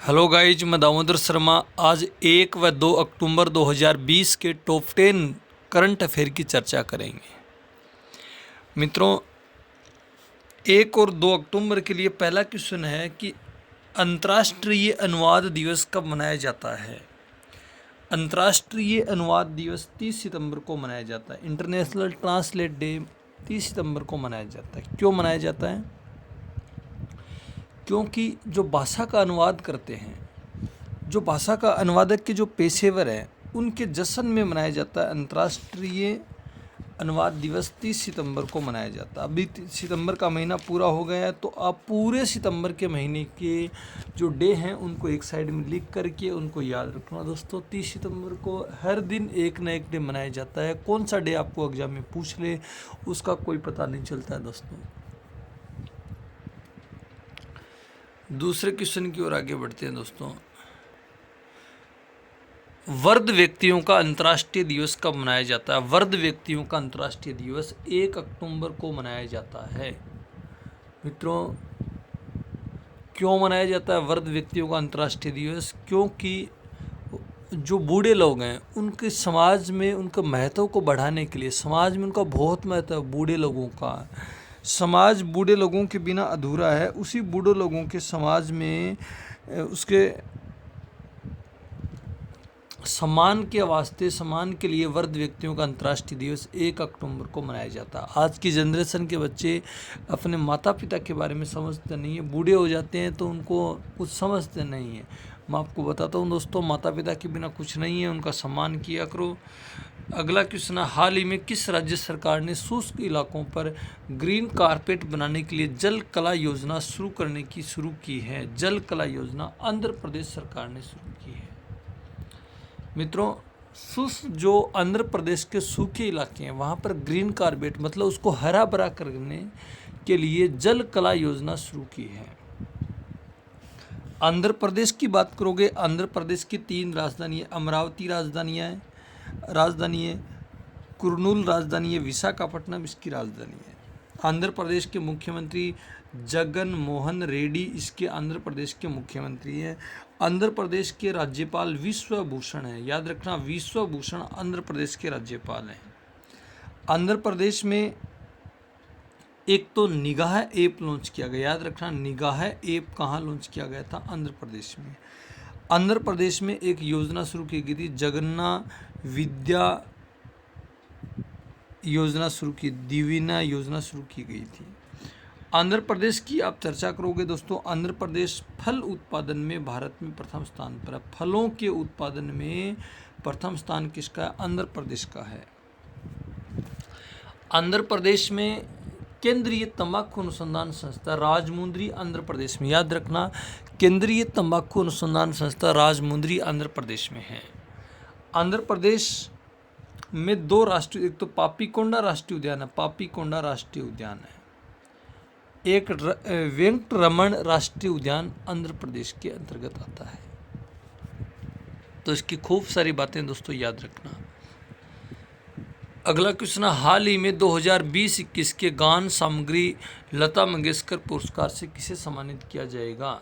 Hello guys, मैं दामोदर शर्मा। आज 1 व 2 अक्टूबर 2020 के टॉप 10 करंट अफेयर की चर्चा करेंगे। मित्रों, 1 और 2 अक्टूबर के लिए पहला क्वेश्चन है कि अंतर्राष्ट्रीय अनुवाद दिवस कब मनाया जाता है। अंतर्राष्ट्रीय अनुवाद दिवस 30 सितंबर को मनाया जाता है। इंटरनेशनल ट्रांसलेट डे 30 सितंबर को मनाया जाता है। क्यों मनाया जाता है? क्योंकि जो भाषा का अनुवाद करते हैं, जो भाषा का अनुवादक के जो पेशेवर हैं, उनके जश्न में मनाया जाता है। अंतर्राष्ट्रीय अनुवाद दिवस 30 सितंबर को मनाया जाता है। अभी सितंबर का महीना पूरा हो गया है, तो आप पूरे सितंबर के महीने के जो डे हैं उनको एक साइड में लिख करके उनको याद रखना दोस्तों। 30 सितंबर को हर दिन एक न एक डे मनाया जाता है। कौन सा डे आपको एग्जाम में पूछ ले, उसका कोई पता नहीं चलता है दोस्तों। दूसरे क्वेश्चन की ओर आगे बढ़ते हैं दोस्तों। वृद्ध व्यक्तियों का अंतर्राष्ट्रीय दिवस कब मनाया जाता है? वृद्ध व्यक्तियों का अंतर्राष्ट्रीय दिवस 1 अक्टूबर को मनाया जाता है। मित्रों, क्यों मनाया जाता है वृद्ध व्यक्तियों का अंतर्राष्ट्रीय दिवस? क्योंकि जो बूढ़े लोग हैं, उनके समाज में उनके महत्व को बढ़ाने के लिए, समाज में उनका बहुत महत्व है बूढ़े लोगों का। समाज बूढ़े लोगों के बिना अधूरा है। उसी बूढ़े लोगों के समाज में उसके सम्मान के वास्ते, सम्मान के लिए वृद्ध व्यक्तियों का अंतर्राष्ट्रीय दिवस 1 अक्टूबर को मनाया जाता है। आज की जनरेशन के बच्चे अपने माता पिता के बारे में समझते नहीं है। बूढ़े हो जाते हैं तो उनको कुछ समझते नहीं है। मैं आपको बताता हूँ दोस्तों, माता पिता के बिना कुछ नहीं है, उनका सम्मान किया करो। अगला क्वेश्चन है, हाल ही में किस राज्य सरकार ने शुष्क इलाकों पर ग्रीन कारपेट बनाने के लिए जल कला योजना शुरू की है? जल कला योजना आंध्र प्रदेश सरकार ने शुरू की है। मित्रों, जो आंध्र प्रदेश के सूखे इलाके हैं, वहाँ पर ग्रीन कारपेट मतलब उसको हरा भरा करने के लिए जल कला योजना शुरू की है। आंध्र प्रदेश की बात करोगे, आंध्र प्रदेश की 3 राजधानी है। अमरावती राजधानी है, कुर्नूल राजधानी है, विशाखापट्टनम इसकी राजधानी है। आंध्र प्रदेश के मुख्यमंत्री जगन मोहन रेड्डी इसके आंध्र प्रदेश के मुख्यमंत्री हैं। आंध्र प्रदेश के राज्यपाल विश्वभूषण है। याद रखना, विश्वभूषण आंध्र प्रदेश के राज्यपाल हैं। आंध्र प्रदेश में एक तो निगाह ऐप लॉन्च किया गया। याद रखना, निगाह ऐप कहाँ लॉन्च किया गया था? आंध्र प्रदेश में। आंध्र प्रदेश में एक योजना शुरू की गई थी, जगन्ना विद्या योजना शुरू की, दिवीना योजना शुरू की गई थी। आंध्र प्रदेश की आप चर्चा करोगे दोस्तों, आंध्र प्रदेश फल उत्पादन में भारत में प्रथम स्थान पर है। फलों के उत्पादन में प्रथम स्थान किसका है? आंध्र प्रदेश का है। आंध्र प्रदेश में केंद्रीय तंबाकू अनुसंधान संस्था राजमुंद्री आंध्र प्रदेश में। याद रखना, केंद्रीय तंबाकू अनुसंधान संस्था राजमुंद्री आंध्र प्रदेश में है। आंध्र प्रदेश में 2 राष्ट्रीय, एक तो पापीकोंडा राष्ट्रीय उद्यान है, पापीकोंडा राष्ट्रीय उद्यान है। एक वेंकटरमण राष्ट्रीय उद्यान आंध्र प्रदेश के अंतर्गत आता है। तो इसकी खूब सारी बातें दोस्तों याद रखना। अगला क्वेश्चन, हाल ही में 2020-21 के गान सामग्री लता मंगेशकर पुरस्कार से किसे सम्मानित किया जाएगा?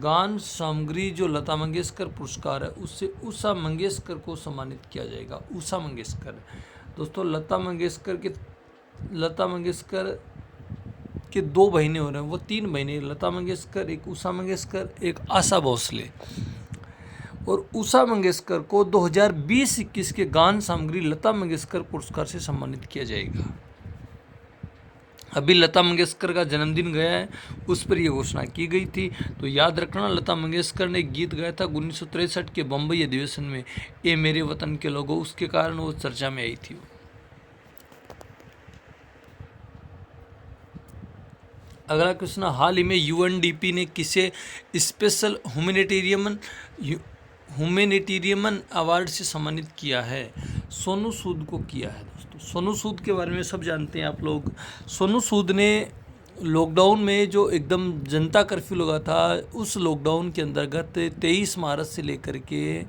गान सामग्री जो लता मंगेशकर पुरस्कार है, उससे उषा मंगेशकर को सम्मानित किया जाएगा। उषा मंगेशकर दोस्तों, लता मंगेशकर के 2 बहनें हो रहे हैं, वो 3 बहनें, लता मंगेशकर, एक उषा मंगेशकर, एक आशा भोसले। और उषा मंगेशकर को 2020-21 के गान सामग्री लता मंगेशकर पुरस्कार से सम्मानित किया जाएगा। अभी लता मंगेशकर का जन्मदिन गया है, उस पर यह घोषणा की गई थी। तो याद रखना, लता मंगेशकर ने एक गीत गाया था 1963 के बम्बई अधिवेशन में, ए मेरे वतन के लोगों, उसके कारण वो चर्चा में आई थी। अगला क्वेश्चन, हाल ही में यूएनडीपी ने किसे स्पेशल ह्यूमैनिटेरियन अवार्ड से सम्मानित किया है? सोनू सूद को किया है दोस्तों। सोनू सूद के बारे में सब जानते हैं आप लोग। सोनू सूद ने लॉकडाउन में जो एकदम जनता कर्फ्यू लगा था, उस लॉकडाउन के अंतर्गत 23 मार्च से लेकर के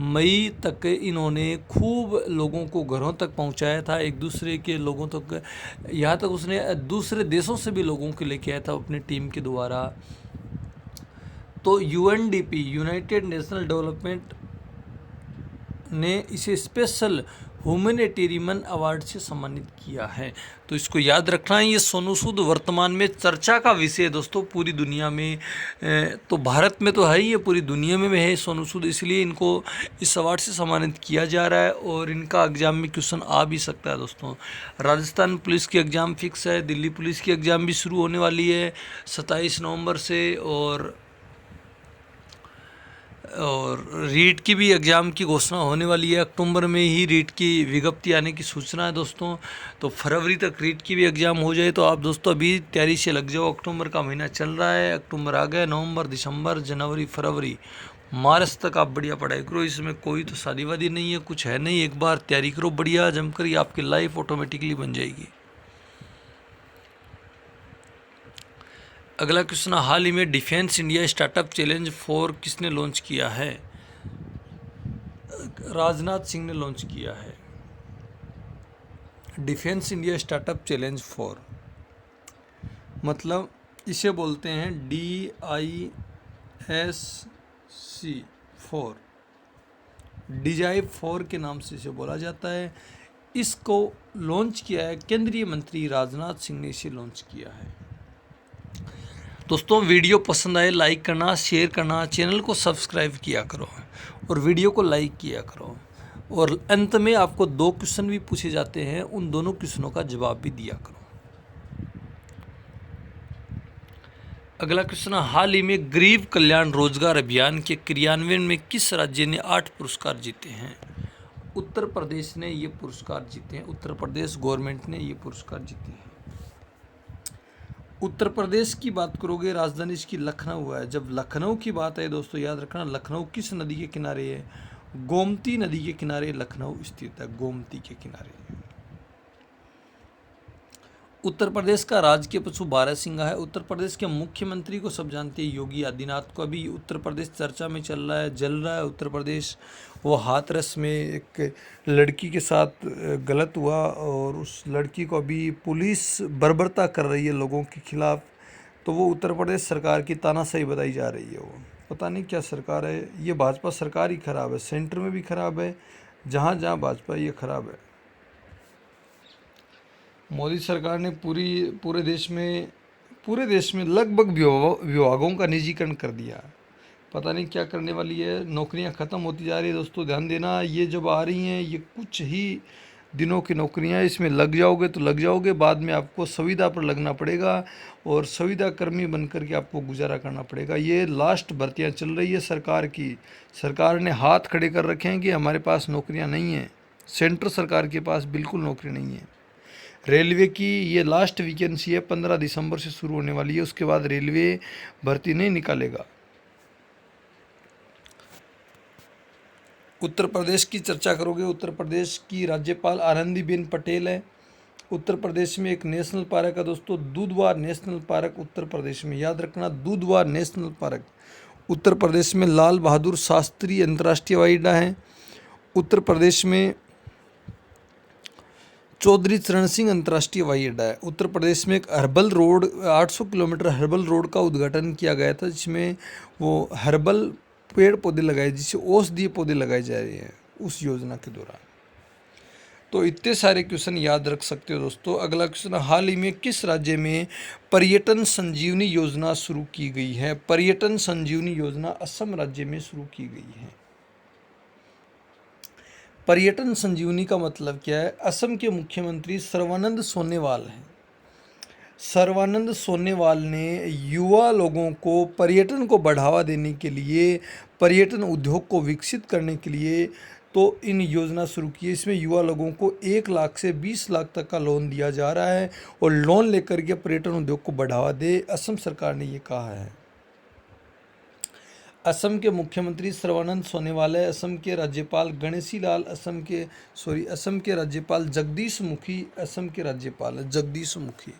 मई तक इन्होंने खूब लोगों को घरों तक पहुंचाया था, एक दूसरे के लोगों तक, यहाँ तक उसने दूसरे देशों से भी लोगों को लेके आया था अपनी टीम के द्वारा। तो यूएनडीपी यूनाइटेड नेशनल डेवलपमेंट ने इसे स्पेशल ह्यूमैनिटेरियन अवार्ड से सम्मानित किया है। तो इसको याद रखना है। ये सोनू सूद वर्तमान में चर्चा का विषय है दोस्तों पूरी दुनिया में। तो भारत में तो है ही, ये पूरी दुनिया में है सोनू सूद, इसलिए इनको इस अवार्ड से सम्मानित किया जा रहा है। और इनका एग्जाम में क्वेश्चन आ भी सकता है दोस्तों। राजस्थान पुलिस की एग्ज़ाम फिक्स है, दिल्ली पुलिस की एग्ज़ाम भी शुरू होने वाली है 27 नवंबर से। और रीट की भी एग्ज़ाम की घोषणा होने वाली है। अक्टूबर में ही रीट की विज्ञप्ति आने की सूचना है दोस्तों। तो फरवरी तक रीट की भी एग्ज़ाम हो जाए तो आप दोस्तों अभी तैयारी से लग जाओ। अक्टूबर का महीना चल रहा है, अक्टूबर आ गया, नवंबर, दिसंबर, जनवरी, फरवरी, मार्च तक आप बढ़िया पढ़ाई करो। इसमें कोई तो शादीवादी नहीं है, कुछ है नहीं। एक बार तैयारी करो बढ़िया जमकर, ये आपकी लाइफ ऑटोमेटिकली बन जाएगी। अगला क्वेश्चन, हाल ही में डिफेंस इंडिया स्टार्टअप चैलेंज 4 किसने लॉन्च किया है? राजनाथ सिंह ने लॉन्च किया है डिफेंस इंडिया स्टार्टअप चैलेंज 4। मतलब इसे बोलते हैं DISC 4, डिजाइव 4 के नाम से इसे बोला जाता है। इसको लॉन्च किया है केंद्रीय मंत्री राजनाथ सिंह ने इसे लॉन्च किया है। दोस्तों वीडियो पसंद आए लाइक करना, शेयर करना, चैनल को सब्सक्राइब किया करो और वीडियो को लाइक किया करो। और अंत में आपको 2 क्वेश्चन भी पूछे जाते हैं, उन दोनों क्वेश्चनों का जवाब भी दिया करो। अगला क्वेश्चन, हाल ही में गरीब कल्याण रोजगार अभियान के क्रियान्वयन में किस राज्य ने 8 पुरस्कार जीते हैं? उत्तर प्रदेश ने ये पुरस्कार जीते हैं। उत्तर प्रदेश गवर्नमेंट ने ये पुरस्कार जीते हैं। उत्तर प्रदेश की बात करोगे, राजधानी इसकी लखनऊ है। जब लखनऊ की बात है दोस्तों याद रखना, लखनऊ किस नदी के किनारे है? गोमती नदी के किनारे लखनऊ स्थित है, गोमती के किनारे। उत्तर प्रदेश का राजकीय पशु बारहसिंगा है। उत्तर प्रदेश के मुख्यमंत्री को सब जानते हैं, योगी आदित्यनाथ को। अभी उत्तर प्रदेश चर्चा में चल रहा है, जल रहा है उत्तर प्रदेश। वो हाथरस में एक लड़की के साथ गलत हुआ और उस लड़की को अभी पुलिस बर्बरता कर रही है लोगों के खिलाफ। तो वो उत्तर प्रदेश सरकार की तानाशाही बताई जा रही है। वो पता नहीं क्या सरकार है, ये भाजपा सरकार ही खराब है, सेंटर में भी खराब है, जहाँ जहाँ भाजपा ये खराब है। मोदी सरकार ने पूरे देश में लगभग विभागों का निजीकरण कर दिया। पता नहीं क्या करने वाली है, नौकरियां ख़त्म होती जा रही है दोस्तों। ध्यान देना, ये जब आ रही हैं ये कुछ ही दिनों की नौकरियां, इसमें लग जाओगे तो लग जाओगे, बाद में आपको संविदा पर लगना पड़ेगा और संविदा कर्मी बनकर के आपको गुजारा करना पड़ेगा। ये लास्ट भर्तियाँ चल रही है सरकार की। सरकार ने हाथ खड़े कर रखे हैं कि हमारे पास नौकरियाँ नहीं हैं। सेंट्रल सरकार के पास बिल्कुल नौकरी नहीं है। रेलवे की ये लास्ट वैकेंसी है, 15 दिसंबर से शुरू होने वाली है। उसके बाद रेलवे भर्ती नहीं निकालेगा। उत्तर प्रदेश की चर्चा करोगे, उत्तर प्रदेश की राज्यपाल आनंदीबेन पटेल है। उत्तर प्रदेश में एक नेशनल पार्क है दोस्तों, दुधवा नेशनल पार्क उत्तर प्रदेश में। याद रखना, दुधवा नेशनल पार्क उत्तर प्रदेश में। लाल बहादुर शास्त्री अंतर्राष्ट्रीय हवाई अड्डा है। उत्तर प्रदेश में चौधरी चरण सिंह अंतर्राष्ट्रीय हवाई अड्डा है। उत्तर प्रदेश में एक herbal road, 800 kilometre herbal road का उद्घाटन किया गया था, जिसमें वो हर्बल पेड़ पौधे लगाए, जिससे औषधीय पौधे लगाए जा रहे हैं उस योजना के दौरान। तो इतने सारे क्वेश्चन याद रख सकते हो दोस्तों। अगला क्वेश्चन, हाल ही में किस राज्य में पर्यटन संजीवनी योजना शुरू की गई है? पर्यटन संजीवनी योजना असम राज्य में शुरू की गई है। पर्यटन संजीवनी का मतलब क्या है? असम के मुख्यमंत्री सर्बानंद सोनोवाल हैं। सर्बानंद सोनोवाल ने युवा लोगों को पर्यटन को बढ़ावा देने के लिए, पर्यटन उद्योग को विकसित करने के लिए तो इन योजना शुरू की है। इसमें युवा लोगों को 1 लाख से 20 लाख तक का लोन दिया जा रहा है और लोन लेकर के पर्यटन उद्योग को बढ़ावा दे, असम सरकार ने ये कहा है। असम के मुख्यमंत्री सर्बानंद सोनोवाल है। असम के राज्यपाल गणेशी लाल, असम के राज्यपाल जगदीश मुखी, असम के राज्यपाल है जगदीश मुखी।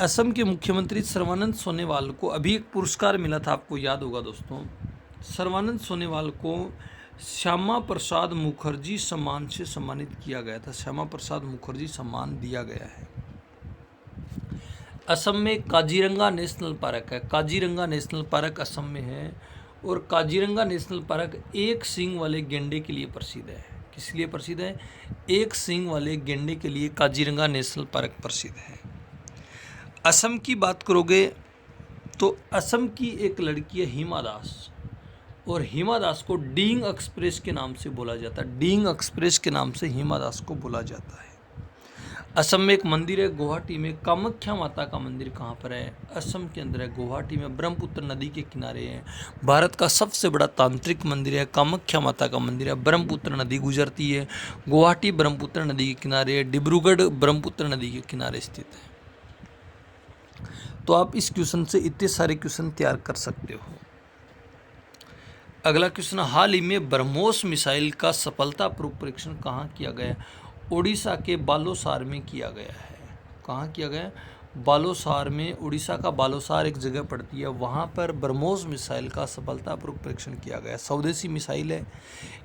असम के मुख्यमंत्री सर्बानंद सोनोवाल को अभी एक पुरस्कार मिला था, आपको याद होगा दोस्तों। सर्बानंद सोनोवाल को श्यामा प्रसाद मुखर्जी सम्मान से सम्मानित किया गया था। श्यामा प्रसाद मुखर्जी सम्मान दिया गया है। असम में काजीरंगा नेशनल पार्क है। काजीरंगा नेशनल पार्क असम में है और काजीरंगा नेशनल पार्क एक सींग वाले गेंडे के लिए प्रसिद्ध है। किस लिए प्रसिद्ध है? एक सींग वाले गेंडे के लिए काजीरंगा नेशनल पार्क प्रसिद्ध है। असम की बात करोगे तो असम की एक लड़की है हिमा दास, और हिमा दास को डींग एक्सप्रेस के नाम से बोला जाता है। डींग एक्सप्रेस के नाम से हिमा दास को बोला जाता है। असम में एक मंदिर है गुवाहाटी में, कामाख्या माता का मंदिर कहाँ पर है? असम के अंदर है, गुवाहाटी में, ब्रह्मपुत्र नदी के किनारे है। भारत का सबसे बड़ा तांत्रिक मंदिर है, कामाख्या माता का मंदिर है। ब्रह्मपुत्र नदी गुजरती है, गुवाहाटी ब्रह्मपुत्र नदी के किनारे है, डिब्रूगढ़ ब्रह्मपुत्र नदी के किनारे स्थित है। तो आप इस क्वेश्चन से इतने सारे क्वेश्चन तैयार कर सकते हो। अगला क्वेश्चन, हाल ही में ब्रह्मोस मिसाइल का सफलतापूर्वक परीक्षण कहाँ किया गया? उड़ीसा के बालोसार में किया गया है। कहाँ किया गया? बालोसार में। उड़ीसा का बालोसार एक जगह पड़ती है, वहाँ पर ब्रह्मोस मिसाइल का सफलतापूर्वक परीक्षण किया गया। स्वदेशी मिसाइल है,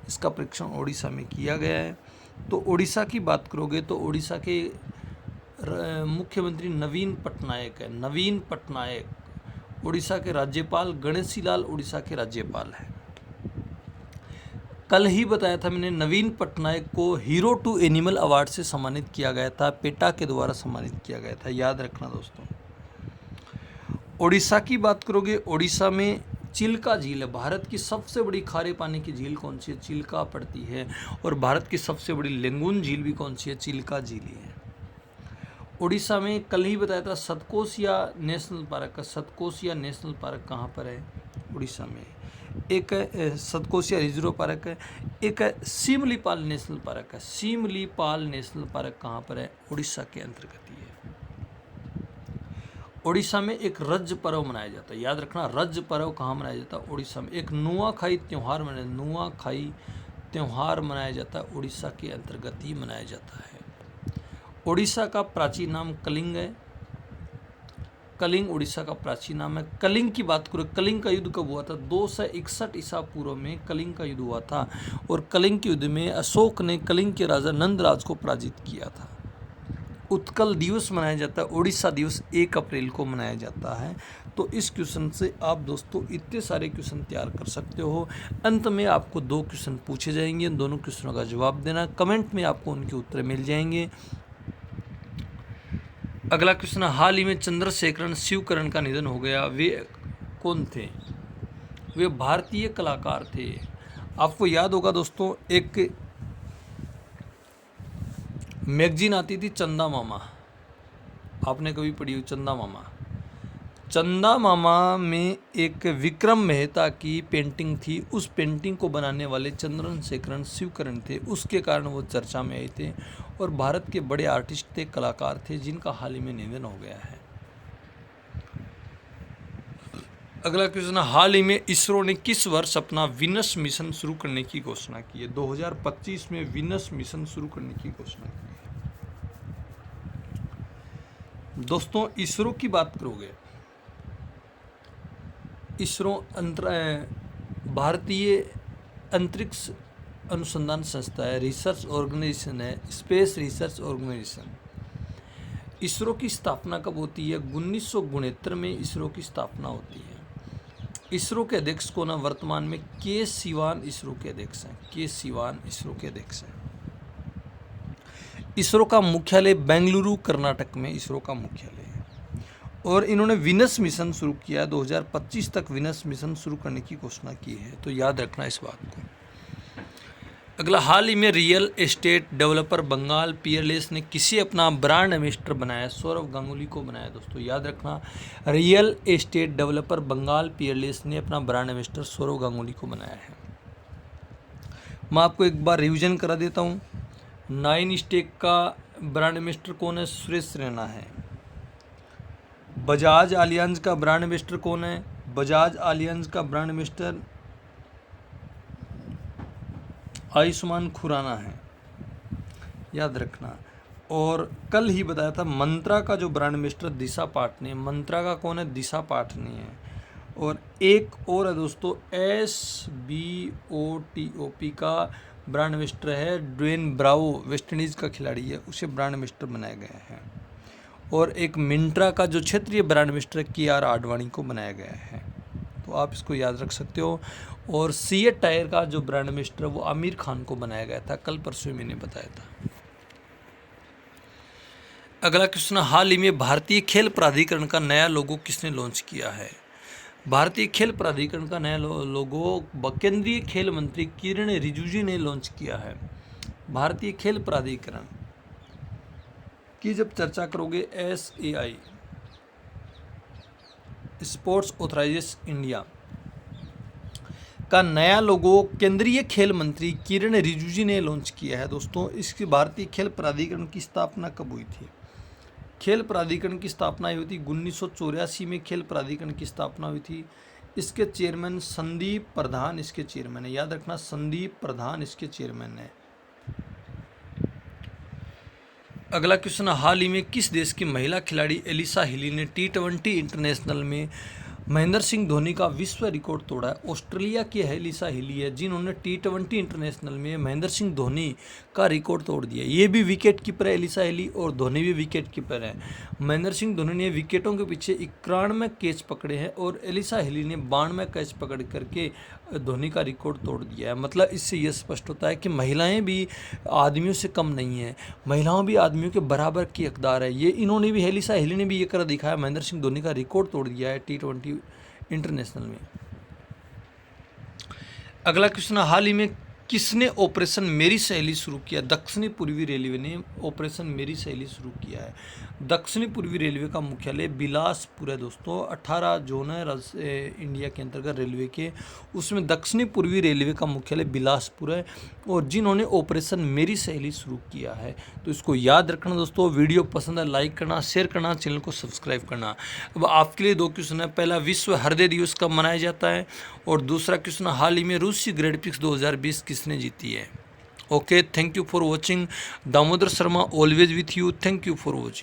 इसका परीक्षण उड़ीसा में किया गया है। तो उड़ीसा की बात करोगे तो उड़ीसा के मुख्यमंत्री नवीन पटनायक है। नवीन पटनायक। उड़ीसा के राज्यपाल गणेशी लाल उड़ीसा के राज्यपाल हैं। कल ही बताया था मैंने, नवीन पटनायक को हीरो टू एनिमल अवार्ड से सम्मानित किया गया था, पेटा के द्वारा सम्मानित किया गया था, याद रखना दोस्तों। उड़ीसा की बात करोगे, उड़ीसा में चिल्का झील है। भारत की सबसे बड़ी खारे पानी की झील कौन सी है? चिल्का पड़ती है। और भारत की सबसे बड़ी लेंगुन झील भी कौन सी है? चिल्का झील ही है। उड़ीसा में कल ही बताया था Satkosia national park. Satkosia national park कहाँ पर है? उड़ीसा में। एक सतकोसिया रिजर्व पार्क है, एक सिमलीपाल नेशनल पार्क है। सिमलीपाल नेशनल पार्क कहाँ पर है? उड़ीसा के अंतर्गत ही है। उड़ीसा में एक रज पर्व मनाया जाता है, याद रखना, रज पर्व कहाँ मनाया जाता है? उड़ीसा में। एक नुआखाई त्यौहार मनाया जाता है, उड़ीसा के अंतर्गत ही मनाया जाता है। उड़ीसा का प्राचीन नाम कलिंग है। कलिंग उड़ीसा का प्राचीन नाम है। कलिंग की बात करें, कलिंग का युद्ध कब हुआ था? 261 ईसा पूर्व में कलिंग का युद्ध हुआ था, और कलिंग के युद्ध में अशोक ने कलिंग के राजा नंदराज को पराजित किया था। उत्कल दिवस मनाया जाता है, उड़ीसा दिवस 1 अप्रैल को मनाया जाता है। तो इस क्वेश्चन से आप दोस्तों इतने सारे क्वेश्चन तैयार कर सकते हो। अंत में आपको 2 क्वेश्चन पूछे जाएंगे, दोनों क्वेश्चनों का जवाब देना, कमेंट में आपको उनके उत्तर मिल जाएंगे। अगला क्वेश्चन, हाल ही में चंद्रशेखरन शिवकरण का निधन हो गया, वे कौन थे? वे भारतीय कलाकार थे। आपको याद होगा दोस्तों, एक मैगजीन आती थी चंदा मामा, आपने कभी पढ़ी हो चंदा मामा? चंदा मामा में एक विक्रम मेहता की पेंटिंग थी, उस पेंटिंग को बनाने वाले चंद्रशेखरन शिवकरण थे, उसके कारण वो चर्चा में आए थे और भारत के बड़े आर्टिस्ट थे, कलाकार थे, जिनका हाल ही में निधन हो गया है। अगला क्वेश्चन, हाल ही में इसरो ने किस वर्ष अपना वीनस मिशन शुरू करने की घोषणा की है? 2025 में वीनस मिशन शुरू करने की घोषणा की है। दोस्तों इसरो की बात करोगे, इसरो भारतीय अंतरिक्ष अनुसंधान संस्था है, रिसर्च ऑर्गेनाइजेशन है, स्पेस रिसर्च ऑर्गेनाइजेशन। इसरो की स्थापना कब होती है? 1969 में इसरो की स्थापना होती है। इसरो के अध्यक्ष को ना वर्तमान में के सिवान इसरो के अध्यक्ष हैं। के सिवान इसरो के अध्यक्ष हैं। इसरो का मुख्यालय बेंगलुरु कर्नाटक में इसरो का मुख्यालय है, और इन्होंने वीनस मिशन शुरू किया है। 2025 तक वीनस मिशन शुरू करने की घोषणा की है, तो याद रखना इस बात को। अगला, हाल ही में real estate developer Bengal PLS ने किसे अपना ब्रांड एम्बेसडर बनाया? सौरव गांगुली को बनाया। दोस्तों याद रखना, real estate developer Bengal PLS ने अपना ब्रांड एम्बेसडर सौरव गांगुली को बनाया है। मैं आपको एक बार रिवीजन करा देता हूँ। 9 स्टेक का ब्रांड एम्बेसडर कौन है? सुरेश रैना है। बजाज आलियांज का ब्रांड एम्बेसडर कौन है? बजाज आलियांज का ब्रांड एम्बेसडर आयुष्मान खुराना है, याद रखना। और कल ही बताया था मंत्रा का जो ब्रांड एम्बेसडर दिशा पाटनी है। मंत्रा का कौन है? दिशा पाटनी है। और एक और है दोस्तों, SBOTOP का ब्रांड एम्बेसडर है ड्वेन ब्रावो, वेस्ट इंडीज़ का खिलाड़ी है, उसे ब्रांड एम्बेसडर बनाया गया है। और एक मिंत्रा का जो क्षेत्रीय ब्रांड एम्बेसडर KR आडवाणी को बनाया गया है, तो आप इसको याद रख सकते हो। और सीएट टायर का जो ब्रांड एम्बेसडर वो आमिर खान को बनाया गया था, कल परसों मैंने बताया था। अगला क्वेश्चन, हाल ही में भारतीय खेल प्राधिकरण का नया लोगो किसने लॉन्च किया है? भारतीय खेल प्राधिकरण का नया लोगो केंद्रीय खेल मंत्री किरण रिजिजू ने लॉन्च किया है। भारतीय खेल प्राधिकरण की जब चर्चा करोगे, SAI स्पोर्ट्स ऑथराइजेशन इंडिया का नया लोगो केंद्रीय खेल मंत्री किरण रिजिजू ने लॉन्च किया है। दोस्तों, इसकी भारतीय खेल प्राधिकरण की स्थापना कब हुई थी? खेल प्राधिकरण की स्थापना हुई थी 1984 में खेल प्राधिकरण की स्थापना हुई थी। इसके चेयरमैन संदीप प्रधान इसके चेयरमैन है, याद रखना, संदीप प्रधान इसके चेयरमैन है। अगला क्वेश्चन, हाल ही में किस देश की महिला खिलाड़ी एलिसा हिली ने T20 इंटरनेशनल में महेंद्र सिंह धोनी का विश्व रिकॉर्ड तोड़ा है? ऑस्ट्रेलिया की एलिसा हिली है जिन्होंने T20 इंटरनेशनल में महेंद्र सिंह धोनी का रिकॉर्ड तोड़ दिया। ये भी विकेट कीपर है एलिसा हिली, और धोनी भी विकेट कीपर है। महेंद्र सिंह धोनी ने विकेटों के पीछे 91 कैच पकड़े हैं और एलिसा हिली ने 92 कैच पकड़ करके धोनी का रिकॉर्ड तोड़ दिया है। मतलब इससे यह स्पष्ट होता है कि महिलाएं भी आदमियों से कम नहीं है, महिलाओं भी आदमियों के बराबर की हकदार है। ये इन्होंने भी, एलिसा हिली ने भी ये कर दिखाया, महेंद्र सिंह धोनी का रिकॉर्ड तोड़ दिया है T20 इंटरनेशनल में। अगला क्वेश्चन, हाल ही में किसने ऑपरेशन मेरी सहेली शुरू किया? दक्षिणी पूर्वी रेलवे ने ऑपरेशन मेरी सहेली शुरू किया है। दक्षिणी पूर्वी रेलवे का मुख्यालय बिलासपुर है। दोस्तों, 18 जोन है इंडिया के अंतर्गत रेलवे के, उसमें दक्षिणी पूर्वी रेलवे का मुख्यालय बिलासपुर है, और जिन्होंने ऑपरेशन मेरी सहेली शुरू किया है। तो इसको याद रखना दोस्तों। वीडियो पसंद है लाइक करना, शेयर करना, चैनल को सब्सक्राइब करना। अब आपके लिए 2 क्वेश्चन है। पहला, विश्व हृदय दिवस कब मनाया जाता है? और दूसरा क्वेश्चन, हाल ही में रूसी ग्रैंड प्रिक्स 2020 किसने जीती है? Okay, thank you for watching. Damodar Sharma always with you. Thank you for watching.